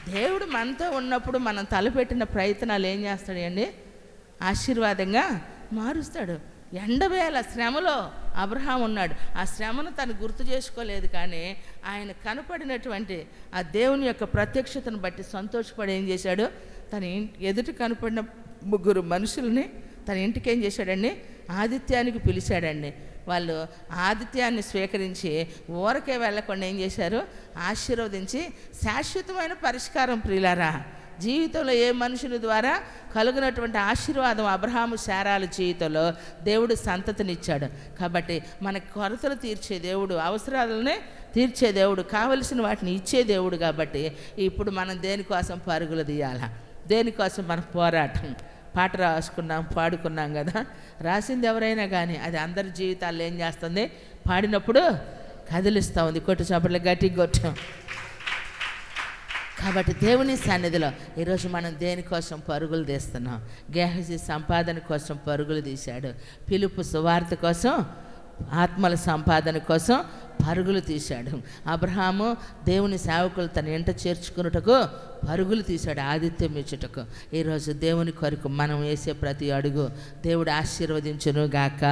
దేవుడు మనతో ఉన్నప్పుడు మనం తలపెట్టిన ప్రయత్నాలు ఏం చేస్తాడండి? ఆశీర్వాదంగా మారుస్తాడు. ఎండవేళ శ్రమలో అబ్రహాం ఉన్నాడు. ఆ శ్రమను తను గుర్తు చేసుకోలేదు, కానీ ఆయన కనపడినటువంటి ఆ దేవుని యొక్క ప్రత్యక్షతను బట్టి సంతోషపడి ఏం చేశాడు? తన ఎదుట కనపడిన 3 మనుషుల్ని తన ఇంటికి ఏం చేశాడండి? ఆతిథ్యానికి పిలిచాడండి. వాళ్ళు ఆతిథ్యాన్ని స్వీకరించి ఊరకే వెళ్ళకుండా ఏం చేశారు? ఆశీర్వదించి శాశ్వతమైన పరిష్కారం. ప్రియులారా, జీవితంలో ఏ మనుషుని ద్వారా కలుగునటువంటి ఆశీర్వాదం అబ్రహాము శారాల జీవితంలో దేవుడు సంతతినిచ్చాడు. కాబట్టి మన కొరతలు తీర్చే దేవుడు, అవసరాలనే తీర్చే దేవుడు, కావలసిన వాటిని ఇచ్చే దేవుడు. కాబట్టి ఇప్పుడు మనం దేనికోసం పరుగులు తీయాలా? దేనికోసం మన పోరాటం? పాట రాసుకున్నాం, పాడుకున్నాం కదా. రాసింది ఎవరైనా కానీ అది అందరి జీవితాల్లో ఏం చేస్తుంది? పాడినప్పుడు కదిలిస్తూ ఉంది. కొట్టు చప్పట్లు గట్టి కొట్టాం. కాబట్టి దేవుని సన్నిధిలో ఈరోజు మనం దేనికోసం పరుగులు తీస్తున్నాం? గేహజీ సంపాదన కోసం పరుగులు తీశాడు. పిలుపు సువార్త కోసం, ఆత్మల సంపాదన కోసం పరుగులు తీశాడు. అబ్రహాము దేవుని సేవకులు తన ఇంట చేర్చుకున్నటకు పరుగులు తీశాడు, ఆతిథ్యం ఇచ్చుటకు. ఈరోజు దేవుని కొరకు మనం వేసే ప్రతి అడుగు దేవుడు ఆశీర్వదించును గాక.